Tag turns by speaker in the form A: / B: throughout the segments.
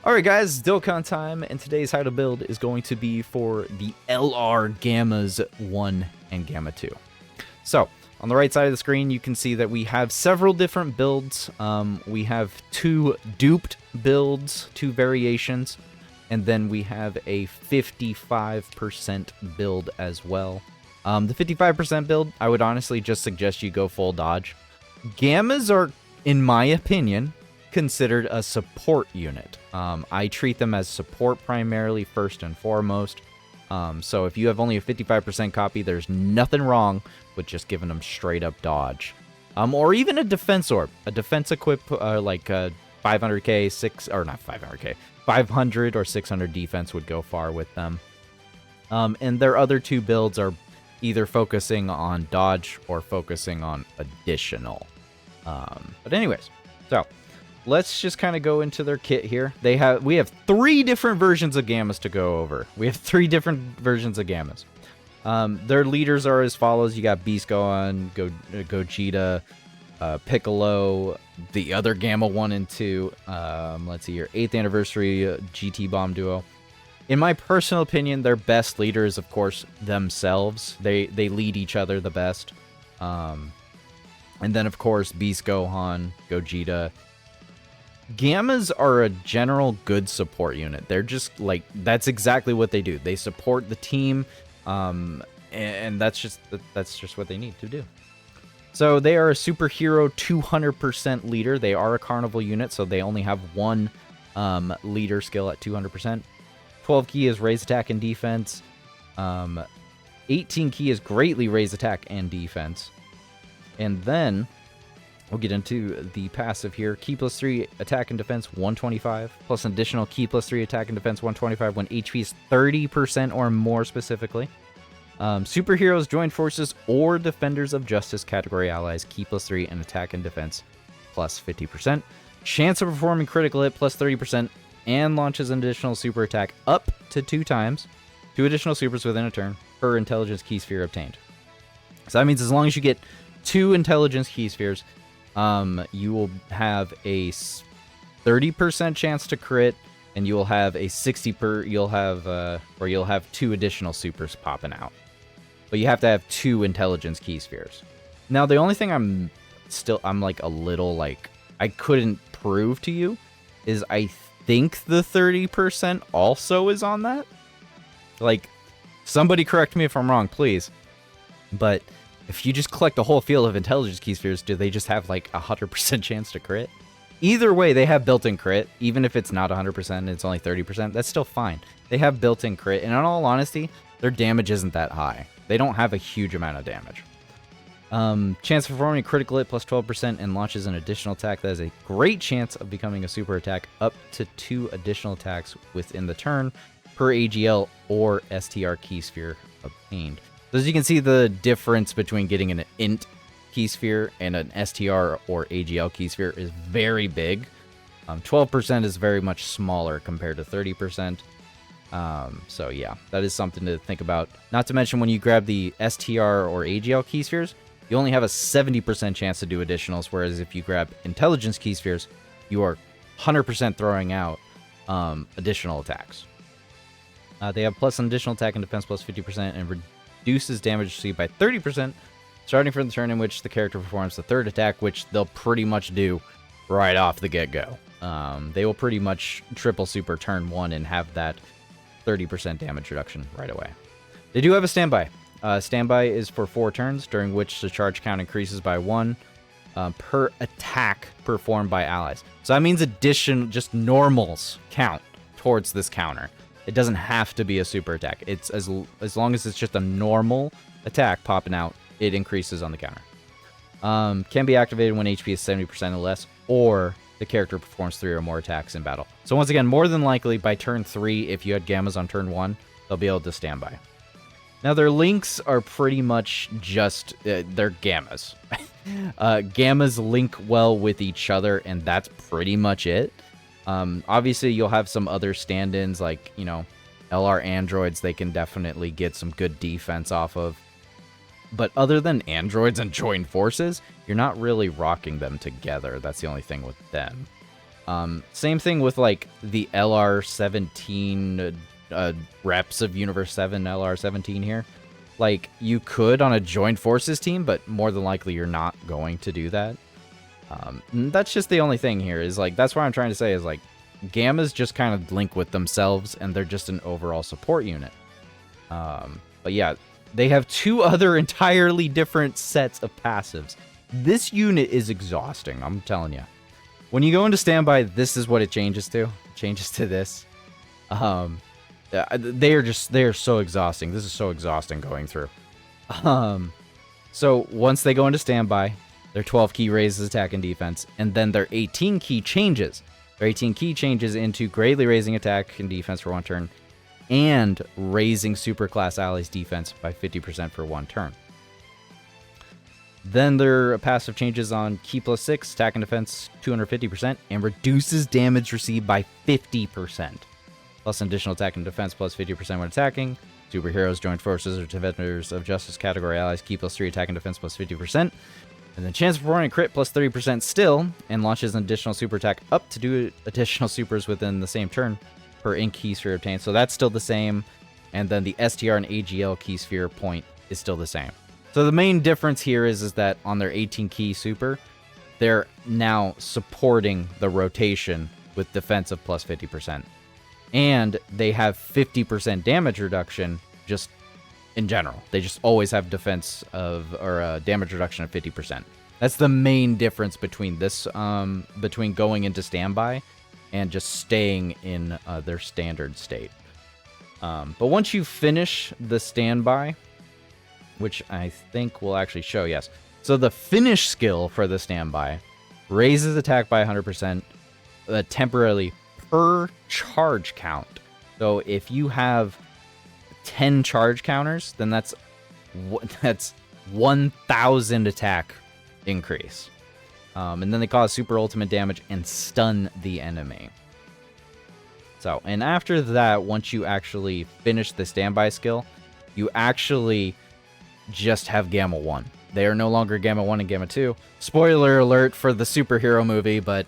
A: Alright guys, Dokkan time, and today's how to build is going to be for the LR Gammas 1 and Gamma 2. So, on the right side of the screen you can see that we have several different builds. We have two duped builds, two variations, and then we have a 55% build as well. The 55% build, I would honestly just suggest you go full dodge. Gammas are, in my opinion, considered a support unit. I treat them as support primarily first and foremost. So if you have only a 55% copy, there's nothing wrong with just giving them straight up dodge. Or even a defense orb. A defense equip like 500k, or not 500k, 500 or 600 defense would go far with them. And their other two builds are either focusing on dodge or focusing on additional. But anyways, so let's just kind of go into their kit here. We have three different versions of Gammas to go over. We have three different versions of Gammas. Their leaders are as follows. You got Beast Gohan, Gogeta, Piccolo, the other Gamma 1 and 2. Let's see here. 8th anniversary GT Bomb duo. In my personal opinion, their best leader is, of course, themselves. They lead each other the best. And then, of course, Beast Gohan, Gogeta. Gammas are a general good support unit. They're just like, that's exactly what they do. They support the team, and that's just what they need to do. So they are a superhero 200% leader. They are a carnival unit, so they only have one leader skill at 200%. 12 key is raise attack and defense. 18 key is greatly raise attack and defense. And then we'll get into the passive here. Key plus 3 attack and defense 125, plus an additional key plus 3 attack and defense 125 when HP is 30% or more specifically. Superheroes, join forces, or defenders of justice category allies, key plus 3 and attack and defense plus 50%. Chance of performing critical hit plus 30%, and launches an additional super attack up to 2 times. 2 additional supers within a turn per intelligence key sphere obtained. So that means as long as you get 2 intelligence key spheres, you will have a 30% chance to crit, and you will have a 60 you'll have 2 additional supers popping out. But you have to have 2 intelligence key spheres. Now the only thing I'm like a little like I couldn't prove to you is I think the 30% also is on that. Like, somebody correct me if I'm wrong, please. But if you just collect the whole field of intelligence key spheres, do they just have like 100% chance to crit? Either way, they have built-in crit. Even if it's not 100% and it's only 30%, that's still fine. They have built-in crit, and in all honesty, their damage isn't that high. They don't have a huge amount of damage. Chance of performing critical hit plus 12% and launches an additional attack. That is a great chance of becoming a super attack up to 2 additional attacks within the turn per AGL or STR key sphere obtained. So as you can see, the difference between getting an INT key sphere and an STR or AGL key sphere is very big. 12% is very much smaller compared to 30%. So yeah, that is something to think about. Not to mention when you grab the STR or AGL key spheres, you only have a 70% chance to do additionals, whereas if you grab intelligence key spheres, you are 100% throwing out additional attacks. They have plus an additional attack and defense plus 50% and reduces damage received by 30%, starting from the turn in which the character performs the third attack, which they'll pretty much do right off the get-go. They will pretty much triple super turn 1 and have that 30% damage reduction right away. They do have a standby. Standby is for 4 turns, during which the charge count increases by 1 per attack performed by allies. So that means just normals count towards this counter. It doesn't have to be a super attack. It's as long as it's just a normal attack popping out, it increases on the counter. Can be activated when HP is 70% or less, or the character performs 3 or more attacks in battle. So once again, more than likely, by turn 3, if you had Gammas on turn 1, they'll be able to stand by. Now, their links are pretty much just, they're Gammas. Gammas link well with each other, and that's pretty much it. Obviously, you'll have some other stand-ins, like, you know, LR androids they can definitely get some good defense off of. But other than androids and joined forces, you're not really rocking them together. That's the only thing with them. Same thing with like the LR17 reps of Universe 7 LR17 here. Like, you could on a joined forces team, but more than likely you're not going to do that. That's just the only thing here, is like, that's what I'm trying to say, is like, Gammas just kind of link with themselves, and they're just an overall support unit. But yeah, they have 2 other entirely different sets of passives. This unit is exhausting, I'm telling you. When you go into standby, this is what it changes to. It changes to this. They are so exhausting. This is so exhausting going through. So once they go into standby, their 12 key raises attack and defense, and then their 18 key changes. Their 18 key changes into greatly raising attack and defense for 1 turn, and raising superclass allies defense by 50% for 1 turn. Then their passive changes on key +6, attack and defense 250%, and reduces damage received by 50%. Plus an additional attack and defense plus 50% when attacking. Superheroes, joined forces, or defenders of justice category allies, key +3, attack and defense plus 50%. And then chance of performing a crit plus 30% still, and launches an additional super attack up to do additional supers within the same turn per ink key sphere obtained. So that's still the same. And then the STR and AGL key sphere point is still the same. So the main difference here is that on their 18 key super, they're now supporting the rotation with defense of plus 50%. And they have 50% damage reduction just in general. They just always have defense of, or damage reduction of 50%. That's the main difference between this, between going into standby and just staying in their standard state. But once you finish the standby, which I think will actually show, yes. So the finish skill for the standby raises attack by 100% temporarily per charge count. So if you have 10 charge counters, then that's 1,000 attack increase. And then they cause super ultimate damage and stun the enemy. So, and after that, once you actually finish the standby skill, you actually just have Gamma 1. They are no longer Gamma 1 and Gamma 2. Spoiler alert for the superhero movie, but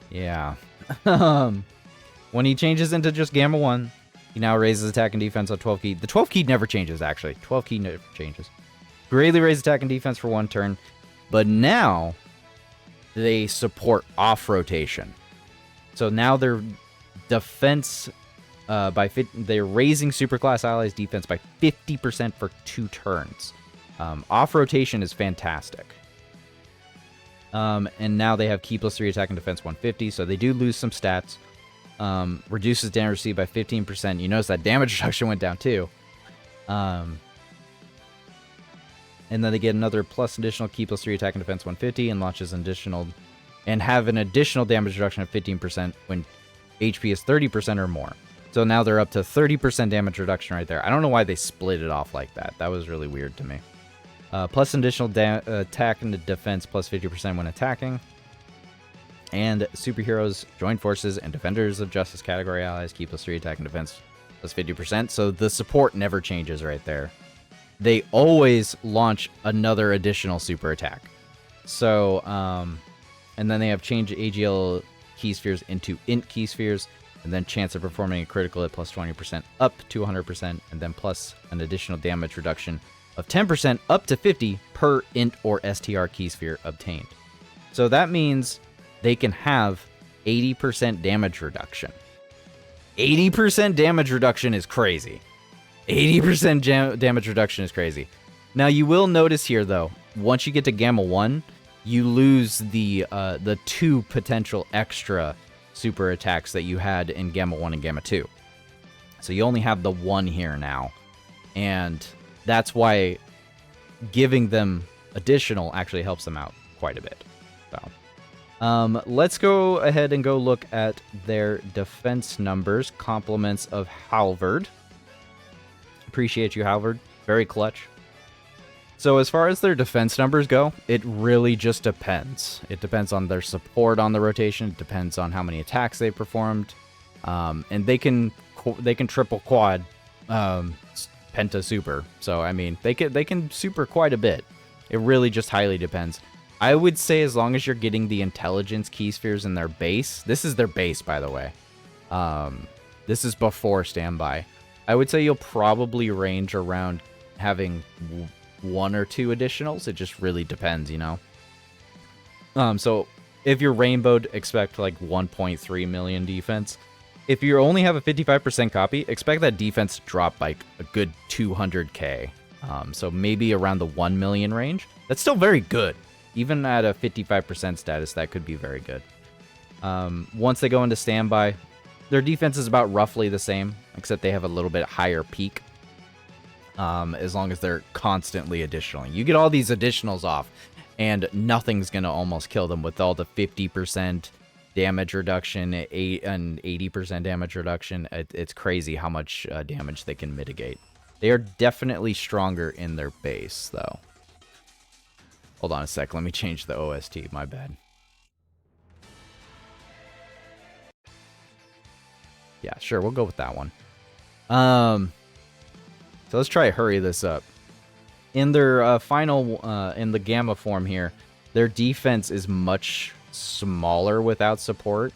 A: yeah. When he changes into just Gamma 1, he now raises attack and defense on 12 key. The 12 key never changes, actually. 12 key never changes. Greatly raise attack and defense for 1 turn. But now, they support off rotation. So now their defense, they're raising superclass allies defense by 50% for 2 turns. Off rotation is fantastic. And now they have key +3 attack and defense 150, so they do lose some stats. Reduces damage received by 15%. You notice that damage reduction went down too. And then they get another plus additional key +3 attack and defense 150, and launches an additional, and have an additional damage reduction of 15% when HP is 30% or more. So now they're up to 30% damage reduction right there. I don't know why they split it off like that. That was really weird to me. Plus additional attack and defense plus 50% when attacking. And superheroes, joined forces, and defenders of justice category allies, key +3 attack and defense plus 50%. So the support never changes right there. They always launch another additional super attack. So, and then they have changed AGL key spheres into INT key spheres, and then chance of performing a critical at plus 20% up to 100%, and then plus an additional damage reduction of 10% up to 50 per INT or STR key sphere obtained. So that means they can have 80% damage reduction. 80% damage reduction is crazy. 80% damage reduction is crazy. Now you will notice here though, once you get to Gamma 1, you lose the 2 potential extra super attacks that you had in Gamma 1 and Gamma 2. So you only have the 1 here now. And that's why giving them additional actually helps them out quite a bit. So, let's go ahead and go look at their defense numbers. Compliments of Halvard. Appreciate you, Halvard. Very clutch. So as far as their defense numbers go, it really just depends. It depends on their support on the rotation. It depends on how many attacks they performed. And they can triple quad penta super. So I mean, they can super quite a bit. It really just highly depends. I would say as long as you're getting the intelligence key spheres in their base, this is their base, by the way. This is before standby. I would say you'll probably range around having 1 or 2 additionals. It just really depends, you know? So if you're rainbowed, expect like 1.3 million defense. If you only have a 55% copy, expect that defense to drop like a good 200k. So maybe around the 1 million range. That's still very good. Even at a 55% status, that could be very good. Once they go into standby, their defense is about roughly the same, except they have a little bit higher peak. As long as they're constantly additionaling. You get all these additionals off, and nothing's going to almost kill them with all the 50% damage reduction, and 80% damage reduction. It's crazy how much damage they can mitigate. They are definitely stronger in their base, though. Hold on a sec. Let me change the OST. My bad. Yeah, sure. We'll go with that one. So let's try to hurry this up. In their final, in the Gamma form here, their defense is much smaller without support.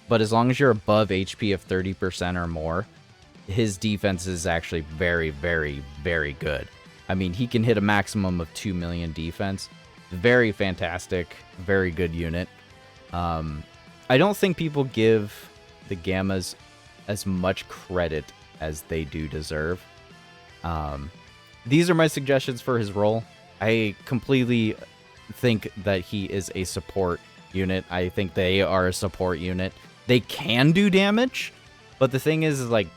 A: But as long as you're above HP of 30% or more, his defense is actually very, very, very good. I mean, he can hit a maximum of 2 million defense. Very fantastic, very good unit. I don't think people give the Gammas as much credit as they do deserve. These are my suggestions for his role. I completely think that he is a support unit. I think they are a support unit. They can do damage, but the thing is like,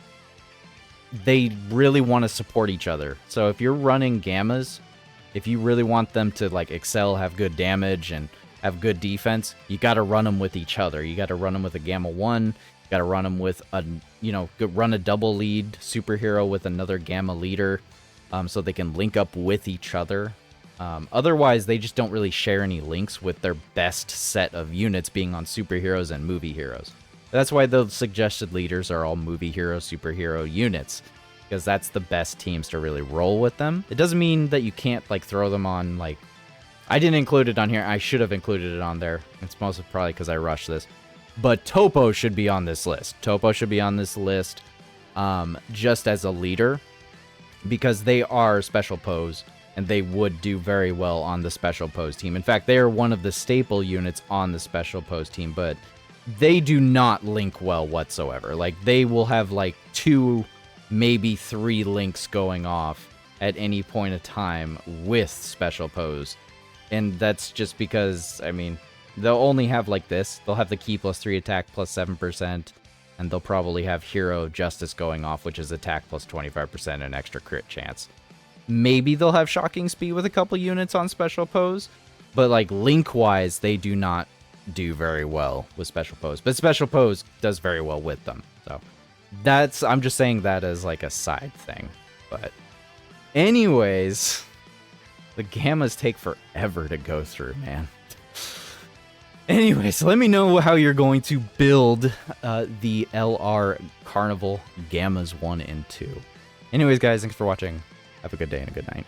A: they really want to support each other. So if you're running Gammas, if you really want them to like excel, have good damage, and have good defense, you got to run them with each other. You got to run them with a Gamma 1. You got to run them with a, you know, run a double lead superhero with another Gamma leader, so they can link up with each other. Otherwise, they just don't really share any links with their best set of units being on superheroes and movie heroes. That's why the suggested leaders are all movie hero, superhero units, because that's the best teams to really roll with them. It doesn't mean that you can't like throw them on, like, I didn't include it on here. I should have included it on there. It's mostly probably because I rushed this. But Topo should be on this list. Topo should be on this list just as a leader, because they are special pose, and they would do very well on the special pose team. In fact, they are one of the staple units on the special pose team, but they do not link well whatsoever. Like, they will have like 2, maybe 3 links going off at any point of time with special pose. And that's just because, I mean, they'll only have like this. They'll have the key +3 attack +7%, and they'll probably have hero justice going off, which is attack +25% and extra crit chance. Maybe they'll have shocking speed with a couple units on special pose, but like link-wise, they do not do very well with special pose. But special pose does very well with them. So that's, I'm just saying that as like a side thing. But anyways, the Gammas take forever to go through, man. Anyways, let me know how you're going to build the LR Carnival Gammas 1 and 2. Anyways, guys, thanks for watching. Have a good day and a good night.